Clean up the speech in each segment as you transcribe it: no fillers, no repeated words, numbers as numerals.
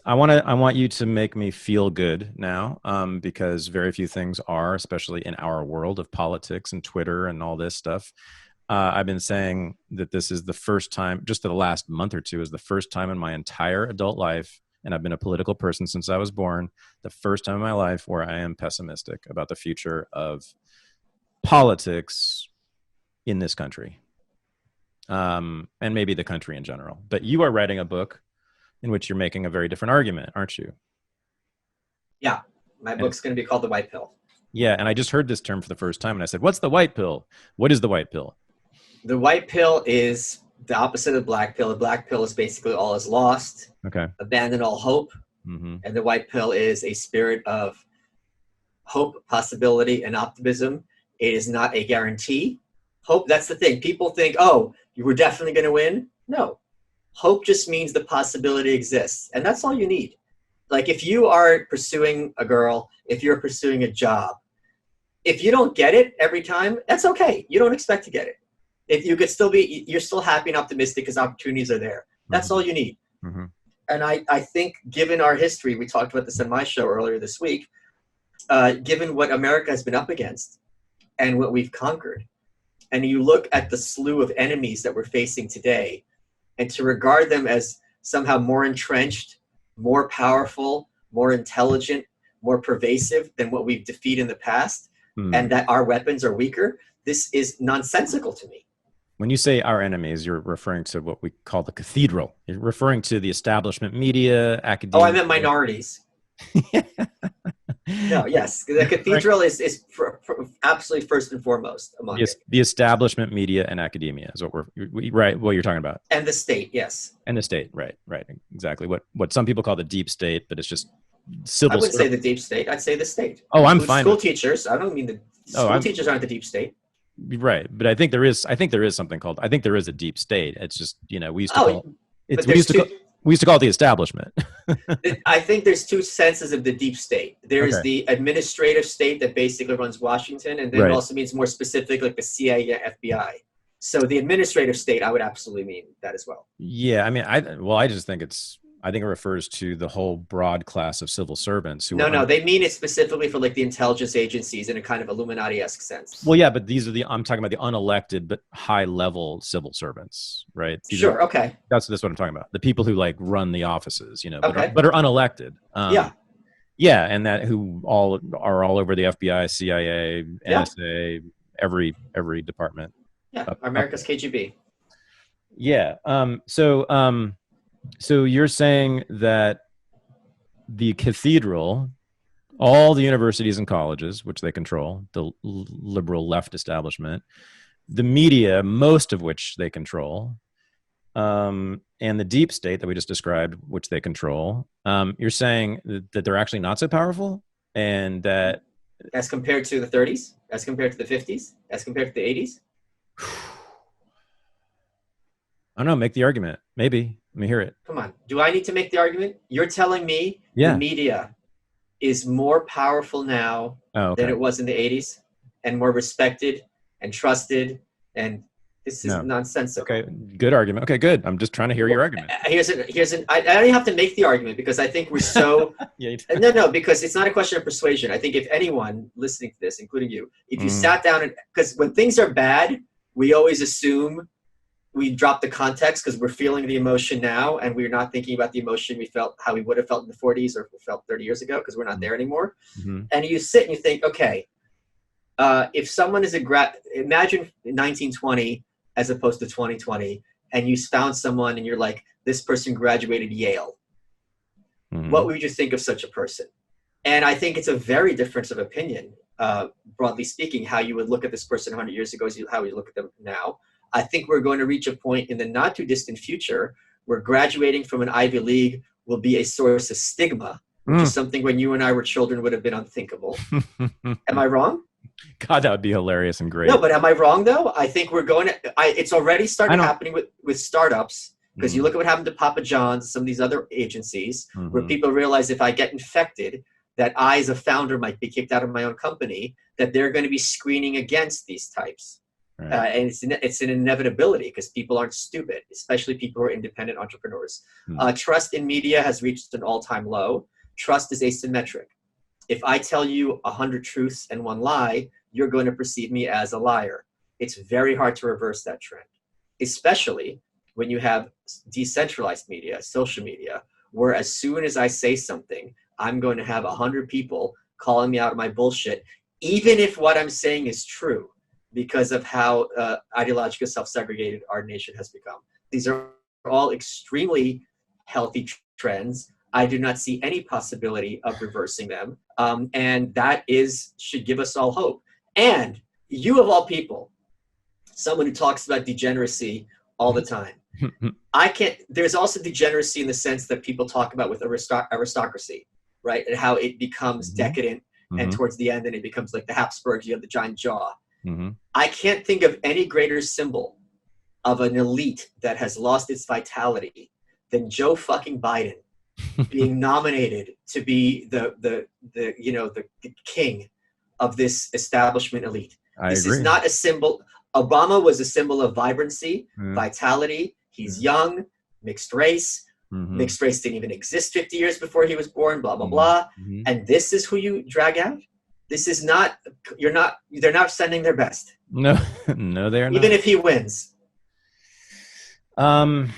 I want you to make me feel good now, because very few things are, especially in our world of politics and Twitter and all this stuff. I've been saying that this is the first time, just the last month or two, is the first time in my entire adult life, and I've been a political person since I was born, the first time in my life where I am pessimistic about the future of politics in this country, and maybe the country in general. But you are writing a book in which you're making a very different argument, aren't you? Yeah, my And book's going to be called The White Pill. yeah, and I just heard this term for the first time, and I said, "What's the white pill? What is the white pill?" The white pill is the opposite of the black pill. The black pill is basically all is lost, Okay. abandon all hope. Mm-hmm. And the white pill is a spirit of hope, possibility, and optimism. It is not a guarantee. Hope, that's the thing. People think, oh, you were definitely going to win. No. Hope just means the possibility exists. And that's all you need. Like if you are pursuing a girl, if you're pursuing a job, if you don't get it every time, that's okay. You don't expect to get it. If you could still be, you're still happy and optimistic because opportunities are there. That's Mm-hmm. all you need. Mm-hmm. And I think given our history, we talked about this on my show earlier this week, given what America has been up against and what we've conquered, and you look at the slew of enemies that we're facing today, and to regard them as somehow more entrenched, more powerful, more intelligent, more pervasive than what we've defeated in the past, Mm. and that our weapons are weaker, this is nonsensical to me. When you say our enemies, you're referring to what we call the cathedral. You're referring to the establishment media, Oh, I academia. meant minorities. No, yes, the cathedral is absolutely first and foremost among it. The establishment media and academia is what right. What you're talking about, And the state, yes. and the state, right, exactly. What some people call the deep state, but it's just I civil. wouldn't say the deep state. I'd say the state. Oh, I'm Includes fine school with teachers. I don't mean the school teachers aren't the deep state. right, but I think there is. I think there is something called. I think there is a deep state. It's just we used to Oh, call it. but We used to call it the establishment. I think there's two senses of the deep state. There's Okay. the administrative state that basically runs Washington, and then Right. it also means more specific, like the CIA, FBI. So the administrative state, I would absolutely mean that as well. Yeah, I mean, I just think I think it refers to the whole broad class of civil servants who No, they mean it specifically for like the intelligence agencies in a kind of Illuminati-esque sense. well, yeah, but I'm talking about the unelected but high level civil servants, right? Sure, okay. That's what I'm talking about. The people who like run the offices, Okay. but are unelected. Yeah. Yeah, and that who are all over the FBI, CIA, NSA, every department. Yeah, America's KGB. Yeah. So you're saying that the cathedral, all the universities and colleges, which they control, the liberal left establishment, the media, most of which they control, and the deep state that we just described, which they control, you're saying that they're actually not so powerful, and that as compared to the 30s, as compared to the 50s, as compared to the 80s. I don't know. Make the argument. Maybe. Let me hear it. Come on. Do I need to make the argument? You're telling me Yeah. the media is more powerful now than it was in the 80s, and more respected and trusted, and this is nonsensical. Okay, good argument. Okay, good. I'm just trying to hear your argument. I don't even have to make the argument because I think we're so no, because it's not a question of persuasion. I think if anyone listening to this, including you, if you sat down and because when things are bad, we always assume we drop the context because we're feeling the emotion now and we're not thinking about the emotion we felt, how we would have felt in the 40s or felt 30 years ago because we're not there anymore. Mm-hmm. And you sit and you think, okay, if someone is imagine 1920 as opposed to 2020, and you found someone and you're like, this person graduated Yale. Mm-hmm. What would you think of such a person? And I think it's a very difference of opinion, broadly speaking, how you would look at this person 100 years ago is how you look at them now. I think we're going to reach a point in the not too distant future where graduating from an Ivy League will be a source of stigma, which is something when you and I were children would have been unthinkable. Am I wrong? God, that would be hilarious and great. No, but am I wrong though? I think we're going to, it's already started happening with startups because you look at what happened to Papa John's, some of these other agencies where people realize if I get infected, that I as a founder might be kicked out of my own company, that they're going to be screening against these types. And it's an inevitability because people aren't stupid, especially people who are independent entrepreneurs. Trust in media has reached an all-time low. Trust is asymmetric. If I tell you 100 truths and one lie, you're going to perceive me as a liar. It's very hard to reverse that trend, especially when you have decentralized media, social media, where as soon as I say something, I'm going to have 100 people calling me out of my bullshit, even if what I'm saying is true, because of how ideologically self-segregated our nation has become. These are all extremely healthy trends. I do not see any possibility of reversing them. And that should give us all hope. And you of all people, someone who talks about degeneracy all the time. There's also degeneracy in the sense that people talk about with aristocracy, right? And how it becomes decadent and towards the end, and it becomes like the Habsburgs, you have the giant jaw. I can't think of any greater symbol of an elite that has lost its vitality than Joe fucking Biden being nominated to be the king of this establishment elite. This is not a symbol. Obama was a symbol of vibrancy, vitality. He's young, mixed race. Mixed race didn't even exist 50 years before he was born, blah, blah, blah. And this is who you drag out? This is not, they're not sending their best. No, no, they're not. Even if he wins. And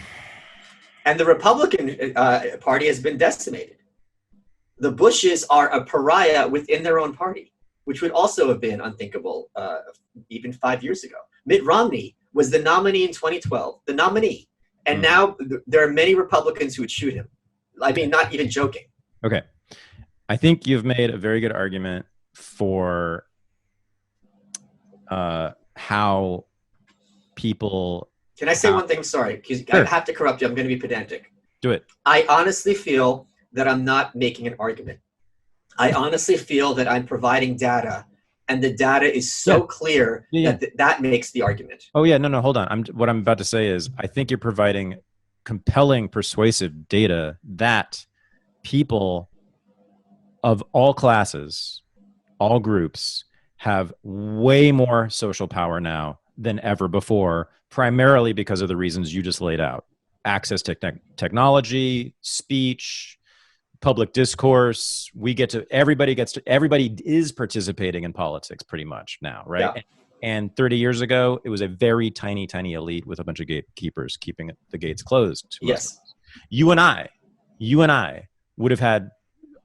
the Republican Party has been decimated. The Bushes are a pariah within their own party, which would also have been unthinkable even 5 years ago. Mitt Romney was the nominee in 2012, the nominee. And now there are many Republicans who would shoot him. I mean, not even joking. Okay. I think you've made a very good argument for how people... Can I say one thing? Sorry, because I have to corrupt you. I'm going to be pedantic. Do it. I honestly feel that I'm not making an argument. I honestly feel that I'm providing data, and the data is so clear that makes the argument. Oh yeah, no, hold on. What I'm about to say is, I think you're providing compelling, persuasive data that people of all classes, all groups, have way more social power now than ever before, primarily because of the reasons you just laid out. Access to technology, speech, public discourse. Everybody is participating in politics pretty much now, right? Yeah. And 30 years ago, it was a very tiny, tiny elite with a bunch of gatekeepers keeping the gates closed to us. You and I would have had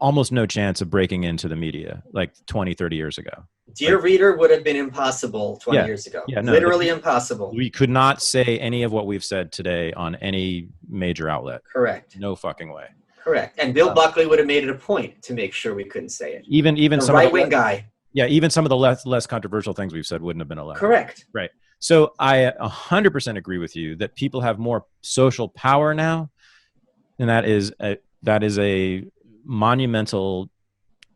almost no chance of breaking into the media like 20, 30 years ago. Dear reader would have been impossible 20 years ago. Yeah, no, literally impossible. We could not say any of what we've said today on any major outlet. Correct. No fucking way. Correct. And Bill Buckley would have made it a point to make sure we couldn't say it. Even the some right-wing guy. Yeah, even some of the less controversial things we've said wouldn't have been allowed. Correct. Right. So I 100% agree with you that people have more social power now, and that is a monumental,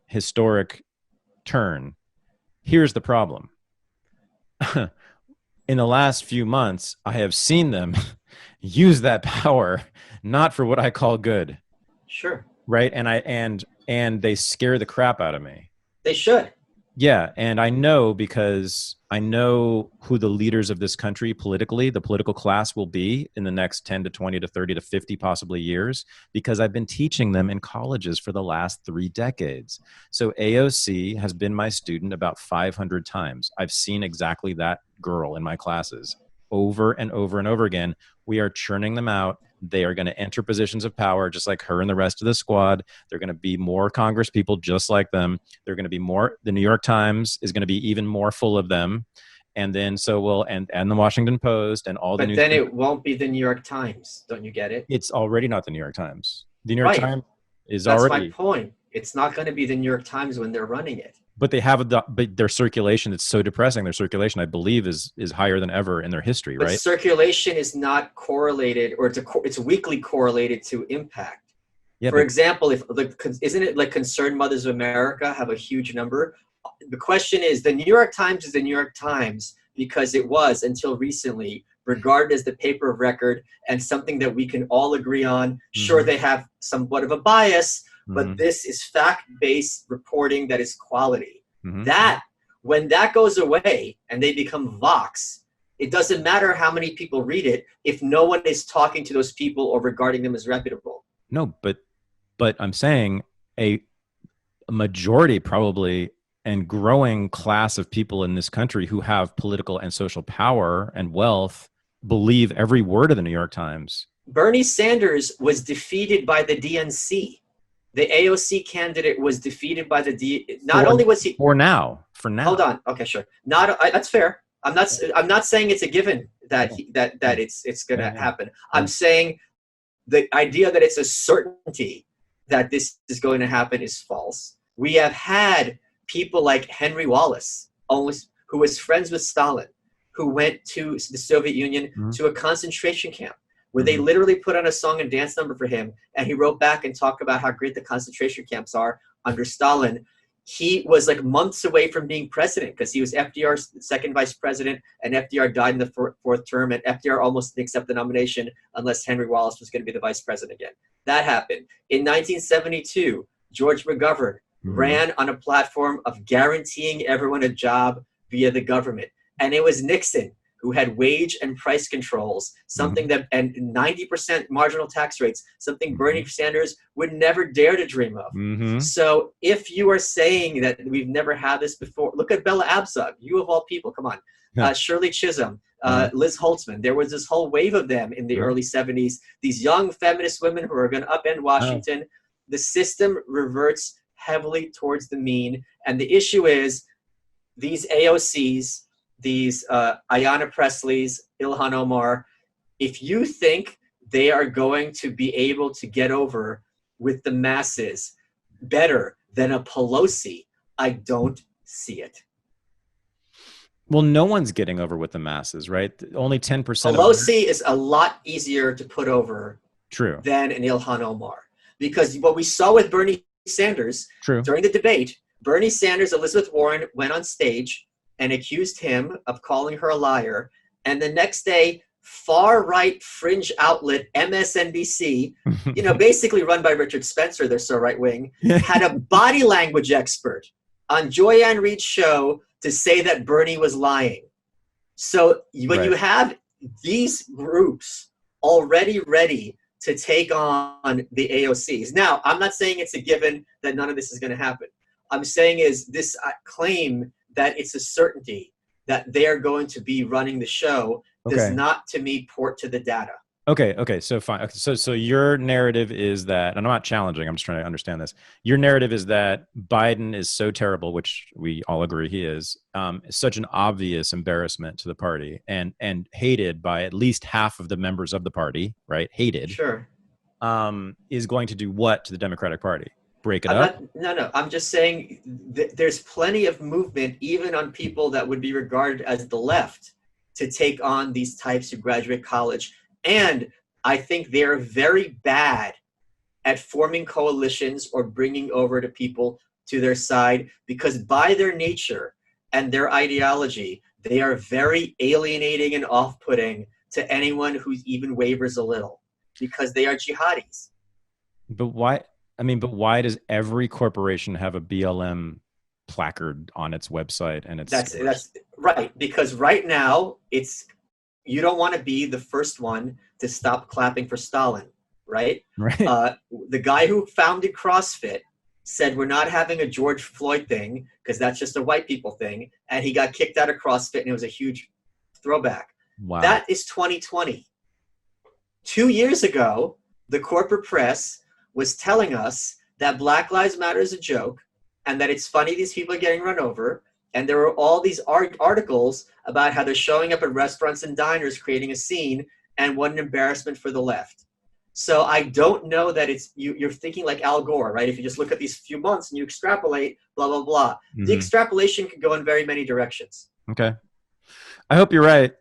historic turn. Here's the problem. In the last few months, I have seen them use that power not for what I call good. Sure. Right? And they scare the crap out of me. They should. Yeah, and I know because I know who the leaders of this country politically, the political class will be in the next 10 to 20 to 30 to 50 possibly years, because I've been teaching them in colleges for the last 3 decades. So AOC has been my student about 500 times. I've seen exactly that girl in my classes over and over and over again. We are churning them out. They are going to enter positions of power just like her and the rest of the squad. They're going to be more Congress people just like them. They're going to be more, the New York Times is going to be even more full of them. And then and the Washington Post and all the news. But then it won't be the New York Times. Don't you get it? It's already not the New York Times. The New York Times is That's already. That's my point. It's not going to be the New York Times when they're running it. But they have but their circulation, it's so depressing. Their circulation, I believe, is higher than ever in their history, right? Circulation is not correlated, or it's weakly correlated to impact. Yeah, For example, isn't it like Concerned Mothers of America have a huge number? The question is, the New York Times is the New York Times because it was, until recently, regarded as the paper of record and something that we can all agree on. Sure, they have somewhat of a bias, but this is fact-based reporting that is quality. That, when that goes away and they become Vox, It doesn't matter how many people read it if no one is talking to those people or regarding them as reputable. No, but I'm saying a majority probably and growing class of people in this country who have political and social power and wealth believe every word of the New York Times. Bernie Sanders was defeated by the DNC. The AOC candidate was defeated by the not only was he for now. Hold on. Okay, sure. That's fair. I'm not saying it's a given that it's going to happen. I'm saying the idea that it's a certainty that this is going to happen is false. We have had people like Henry Wallace, who was friends with Stalin, who went to the Soviet Union to a concentration camp where they literally put on a song and dance number for him, and he wrote back and talked about how great the concentration camps are under Stalin. He was like months away from being president because he was FDR's second vice president, and FDR died in the fourth term, and FDR almost didn't accept the nomination unless Henry Wallace was going to be the vice president again. That happened. In 1972, George McGovern ran on a platform of guaranteeing everyone a job via the government. And it was Nixon who had wage and price controls, something that, and 90% marginal tax rates, something Bernie Sanders would never dare to dream of. So if you are saying that we've never had this before, look at Bella Abzug, you of all people, come on. Shirley Chisholm, Liz Holtzman. There was this whole wave of them in the early 70s, these young feminist women who are going to upend Washington. The system reverts heavily towards the mean. And the issue is these AOCs, these Ayanna Presleys, Ilhan Omar, if you think they are going to be able to get over with the masses better than a Pelosi, I don't see it. Well, no one's getting over with the masses, right? Only 10%. Pelosi is a lot easier to put over than an Ilhan Omar. Because what we saw with Bernie Sanders during the debate, Bernie Sanders, Elizabeth Warren went on stage and accused him of calling her a liar. And the next day, far-right fringe outlet MSNBC, basically run by Richard Spencer, they're so right-wing, had a body language expert on Joy-Ann Reid's show to say that Bernie was lying. So when you have these groups already ready to take on the AOCs. Now, I'm not saying it's a given that none of this is going to happen. I'm saying is this claim that it's a certainty that they're going to be running the show does not, to me, port to the data. Okay, so fine. Okay, so your narrative is that, and I'm not challenging, I'm just trying to understand this. Your narrative is that Biden is so terrible, which we all agree he is, such an obvious embarrassment to the party and hated by at least half of the members of the party, right? Hated. Sure. Is going to do what to the Democratic Party? Break it up? No. I'm just saying there's plenty of movement, even on people that would be regarded as the left, to take on these types who graduate college. And I think they're very bad at forming coalitions or bringing over to people to their side, because by their nature and their ideology, they are very alienating and off-putting to anyone who even wavers a little, because they are jihadis. But why? Why does every corporation have a BLM placard on its website and its That's right, because right now you don't want to be the first one to stop clapping for Stalin, right? Right. The guy who founded CrossFit said we're not having a George Floyd thing because that's just a white people thing, and he got kicked out of CrossFit, and it was a huge throwback. Wow. That is 2020. 2 years ago, the corporate press was telling us that Black Lives Matter is a joke and that it's funny these people are getting run over. And there were all these articles about how they're showing up at restaurants and diners creating a scene, and what an embarrassment for the left. So I don't know that you're thinking like Al Gore, right? If you just look at these few months and you extrapolate, blah, blah, blah. The extrapolation could go in very many directions. Okay. I hope you're right.